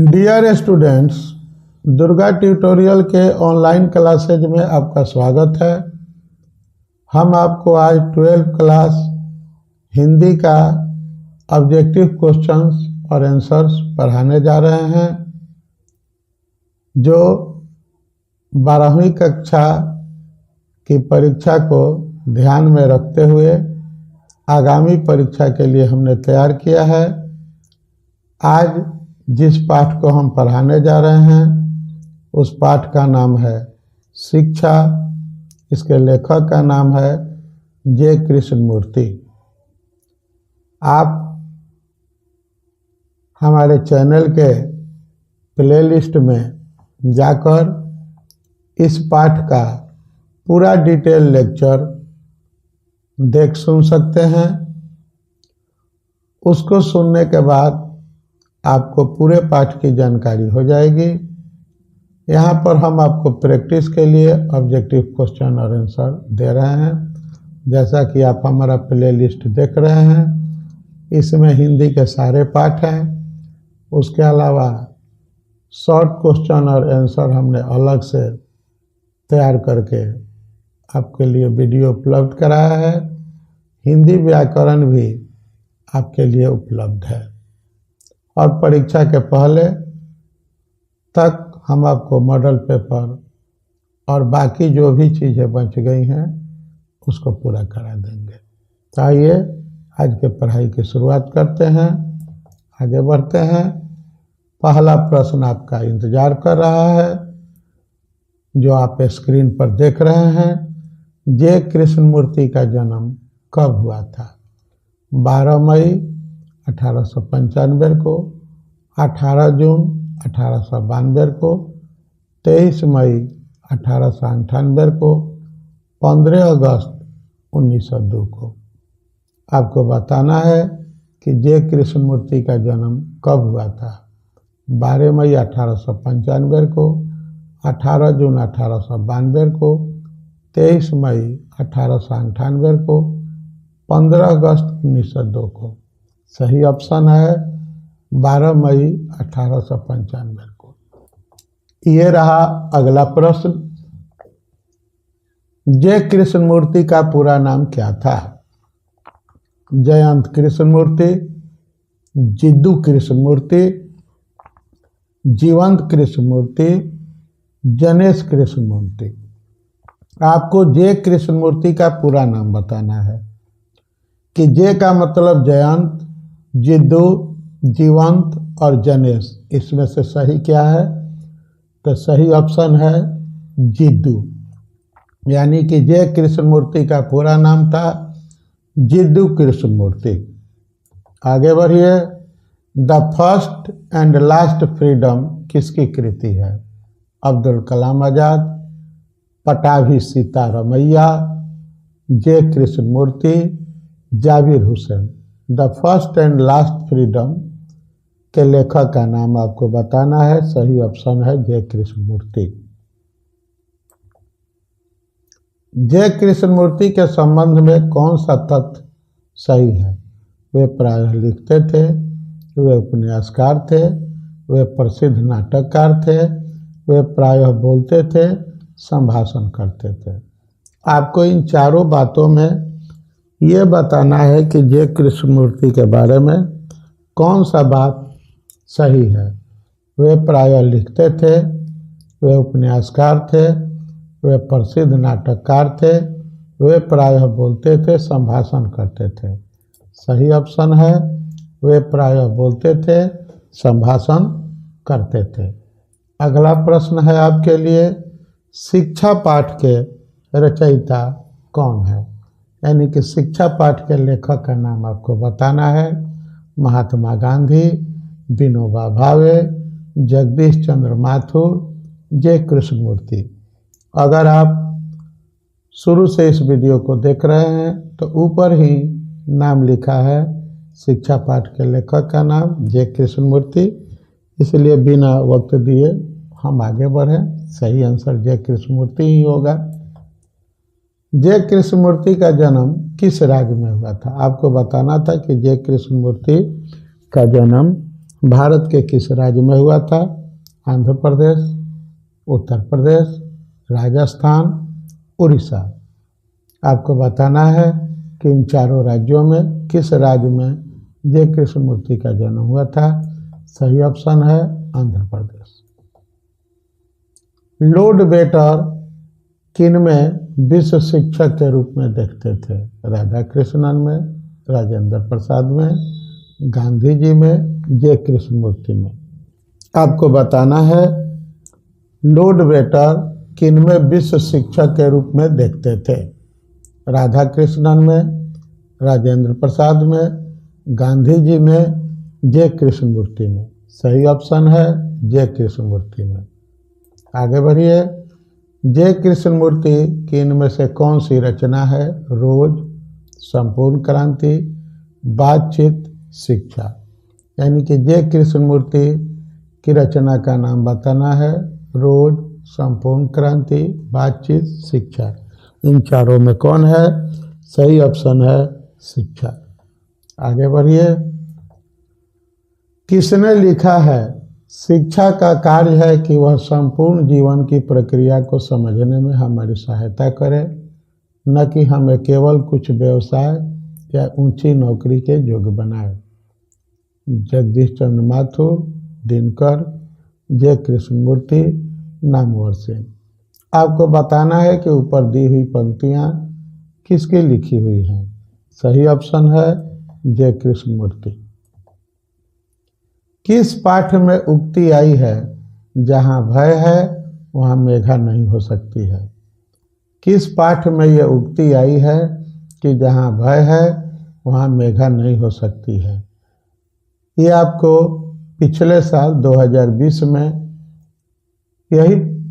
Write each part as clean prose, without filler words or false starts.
Dear students, Durga tutorial के online classes में आपका स्वागत है। हम आपको आज 12th क्लास हिंदी का ऑब्जेक्टिव क्वेश्चंस और आंसर्स पढ़ाने जा रहे हैं, जो 12वीं कक्षा की परीक्षा को ध्यान में रखते हुए आगामी परीक्षा के लिए हमने तैयार किया है। आज जिस पाठ को हम पढ़ाने जा रहे हैं उस पाठ का नाम है शिक्षा। इसके लेखक का नाम है जे कृष्णमूर्ति। आप हमारे चैनल के प्लेलिस्ट में जाकर इस पाठ का पूरा डिटेल लेक्चर देख सुन सकते हैं। उसको सुनने के बाद आपको पूरे पाठ की जानकारी हो जाएगी। यहाँ पर हम आपको प्रैक्टिस के लिए ऑब्जेक्टिव क्वेश्चन और आंसर दे रहे हैं। जैसा कि आप हमारा प्लेलिस्ट देख रहे हैं, इसमें हिंदी के सारे पाठ हैं। उसके अलावा शॉर्ट क्वेश्चन और आंसर हमने अलग से तैयार करके आपके लिए वीडियो उपलब्ध कराया है। हिंदी व्याकरण भी आपके लिए उपलब्ध है। और परीक्षा के पहले तक हम आपको मॉडल पेपर और बाकी जो भी चीज़ें बच गई हैं उसको पूरा करा देंगे। तो आइए आज के पढ़ाई की शुरुआत करते हैं, आगे बढ़ते हैं। पहला प्रश्न आपका इंतज़ार कर रहा है, जो आप स्क्रीन पर देख रहे हैं। जे कृष्णमूर्ति का जन्म कब हुआ था? 12 मई 1895 को, 18 जून 1892 को, 23 मई 1898 को, 15 अगस्त 1902 को। आपको बताना है कि जे कृष्णमूर्ति का जन्म कब हुआ था। 12 मई 1895 को, 18 जून 1892 को, 23 मई 1898 को, 15 अगस्त 1902 को। सही ऑप्शन है 12 मई 1895 को। ये रहा अगला प्रश्न। जे कृष्णमूर्ति का पूरा नाम क्या था? जयंत कृष्णमूर्ति, जिद्दू कृष्णमूर्ति, जीवंत कृष्णमूर्ति, जनेश कृष्णमूर्ति। आपको जे कृष्णमूर्ति का पूरा नाम बताना है कि जे का मतलब जयंत, जिद्दू, जीवंत और जनेश। इसमें से सही क्या है? तो सही ऑप्शन है जिद्दू। यानी कि जे कृष्णमूर्ति का पूरा नाम था जिद्दू कृष्णमूर्ति। आगे बढ़िए। The first and last freedom किसकी कृति है? Abdul Kalam Azad, Pattabhi Sitaramayya, J Krishnamurti, Jabir Hussain. The first and last freedom के लेखक का नाम आपको बताना है। सही ऑप्शन है जे कृष्णमूर्ति। जे कृष्णमूर्ति के संबंध में कौन सा तथ्य सही है? वे प्रायः लिखते थे, वे उपन्यासकार थे, वे प्रसिद्ध नाटककार थे, वे प्रायः बोलते थे, संभाषण करते थे। आपको इन चारों बातों में ये बताना है कि जे कृष्णमूर्ति के बारे में कौन सा बात सही है। वे प्रायः लिखते थे, वे उपन्यासकार थे, वे प्रसिद्ध नाटककार थे, वे प्रायः बोलते थे, संभाषण करते थे। सही ऑप्शन है वे प्रायः बोलते थे, संभाषण करते थे। अगला प्रश्न है आपके लिए, शिक्षा पाठ के रचयिता कौन है? यानी कि शिक्षा पाठ के लेखक का नाम आपको बताना है। महात्मा गांधी, विनोबा भावे, जगदीश चंद्र माथुर, जे कृष्णमूर्ति। अगर आप शुरू से इस वीडियो को देख रहे हैं तो ऊपर ही नाम लिखा है शिक्षा पाठ के लेखक का नाम जे कृष्णमूर्ति। इसलिए बिना वक्त दिए हम आगे बढ़ें। सही आंसर जे कृष्णमूर्ति ही होगा। जे कृष्णमूर्ति का जन्म किस राज्य में हुआ था? आपको बताना था कि जे कृष्णमूर्ति का जन्म भारत के किस राज्य में हुआ था? आंध्र प्रदेश, उत्तर प्रदेश, राजस्थान, उड़ीसा। आपको बताना है कि इन चारों राज्यों में किस राज्य में जे कृष्णमूर्ति का जन्म हुआ था। सही ऑप्शन है आंध्र प्रदेश। लॉर्ड बेटर किन में विश्व शिक्षक के रूप में देखते थे? राधा कृष्णन में, राजेंद्र प्रसाद में, गांधी जी में, जे कृष्णमूर्ति में। आपको बताना है लॉर्ड बेटर किन में विश्व शिक्षक के रूप में देखते थे? राधा कृष्णन में, राजेंद्र प्रसाद में, गांधी जी में, जे कृष्णमूर्ति में। सही ऑप्शन है जे कृष्णमूर्ति में। आगे बढ़िए। जे कृष्णमूर्ति की इनमें से कौन सी रचना है? रोज, संपूर्ण क्रांति, बातचीत, शिक्षा। यानी कि जे कृष्णमूर्ति की रचना का नाम बताना है। रोज, संपूर्ण क्रांति, बातचीत, शिक्षा। इन चारों में कौन है? सही ऑप्शन है शिक्षा। आगे बढ़िए। किसने लिखा है शिक्षा का कार्य है कि वह संपूर्ण जीवन की प्रक्रिया को समझने में हमारी सहायता करे, न कि हमें केवल कुछ व्यवसाय या ऊंची नौकरी के योग्य बनाए? जगदीश चंद्र माथुर, दिनकर, जे कृष्णमूर्ति, नामवर सेन। आपको बताना है कि ऊपर दी हुई पंक्तियां किसकी लिखी हुई हैं। सही ऑप्शन है जे कृष्णमूर्ति। किस पाठ में उक्ति आई है जहां भय है वहां मेघा नहीं हो सकती है? किस पाठ में यह उक्ति आई है कि जहां भय है वहां मेघा नहीं हो सकती है? ये आपको पिछले साल 2020 में यही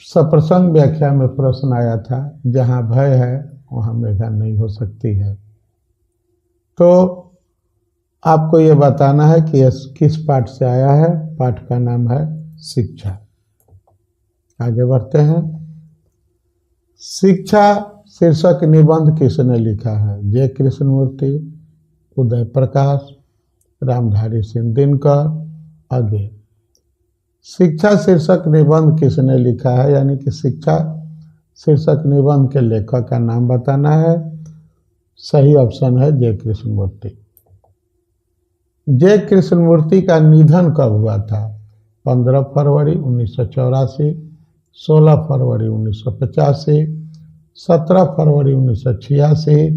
सप्रसंग व्याख्या में प्रश्न आया था, जहां भय है वहां मेघा नहीं हो सकती है। तो आपको ये बताना है कि यह किस पाठ से आया है। पाठ का नाम है शिक्षा। आगे बढ़ते हैं। शिक्षा शीर्षक निबंध किसने लिखा है? जे कृष्णमूर्ति, उदय प्रकाश, रामधारी सिंह दिनकर, आगे। शिक्षा शीर्षक निबंध किसने लिखा है? यानी कि शिक्षा शीर्षक निबंध के लेखक का नाम बताना है। सही ऑप्शन है जे कृष्णमूर्ति। जे कृष्णमूर्ति का निधन कब हुआ था? 15 फरवरी 1984, 16 फरवरी 1985, 17 फरवरी 1986,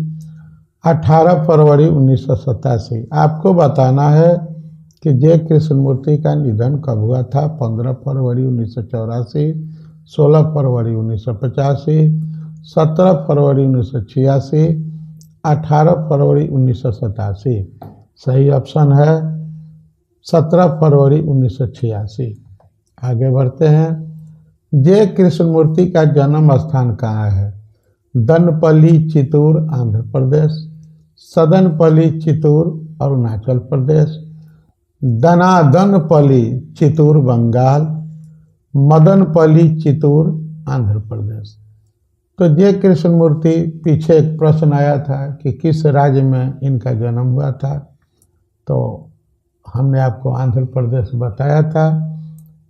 18 फरवरी 1987। आपको बताना है कि जे कृष्णमूर्ति का निधन कब हुआ था। 15 फरवरी 1984, 16 फरवरी 1985, 17 फरवरी 1986, 18 फरवरी 1987। सही ऑप्शन है 17 फरवरी 1986। आगे बढ़ते हैं। जे कृष्णमूर्ति का जन्म स्थान कहाँ है? दनपल्ली चितूर आंध्र प्रदेश, सदनपल्ली चितूर अरुणाचल प्रदेश, दनादनपल्ली चितूर बंगाल, मदनपल्ली चितूर आंध्र प्रदेश। तो जे कृष्णमूर्ति पीछे एक प्रश्न आया था कि किस राज्य में इनका जन्म हुआ था, तो हमने आपको आंध्र प्रदेश बताया था।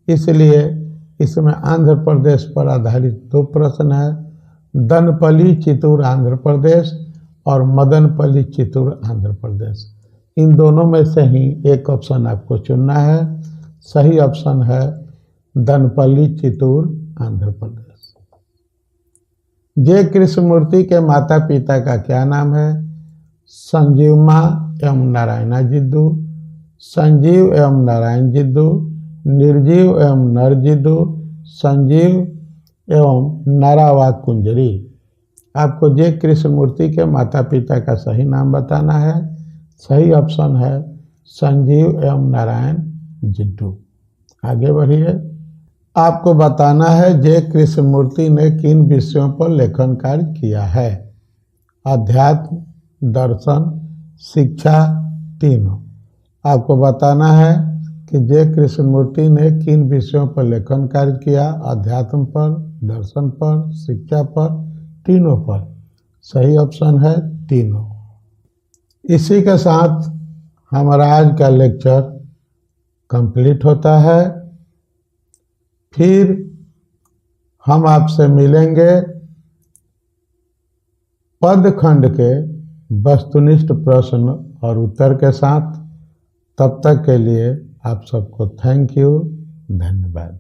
इसलिए इसमें आंध्र प्रदेश पर आधारित दो प्रश्न है, दनपल्ली चितूर आंध्र प्रदेश और मदनपल्ली चितूर आंध्र प्रदेश। इन दोनों में से ही एक ऑप्शन आपको चुनना है। सही ऑप्शन है दनपल्ली चितूर आंध्र प्रदेश। जे कृष्णमूर्ति के माता पिता का क्या नाम है? संजीवमा एवं नारायणा जिद्दू, संजीव एवं नारायण जिद्दू, निर्जीव एवं नर जिद्दू, संजीव एवं नारावा कुंजरी। आपको जे कृष्णमूर्ति के माता पिता का सही नाम बताना है। सही ऑप्शन है संजीव एवं नारायण जिद्दू। आगे बढ़िए। आपको बताना है जे कृष्णमूर्ति ने किन विषयों पर लेखन कार्य किया है? अध्यात्म, दर्शन, शिक्षा, तीनों। आपको बताना है कि जे कृष्णमूर्ति ने किन विषयों पर लेखन कार्य किया? अध्यात्म पर, दर्शन पर, शिक्षा पर, तीनों पर। सही ऑप्शन है तीनों। इसी के साथ हमारा आज का लेक्चर कंप्लीट होता है। फिर हम आपसे मिलेंगे पदखंड के वस्तुनिष्ठ प्रश्न और उत्तर के साथ। तब तक के लिए आप सबको थैंक यू, धन्यवाद।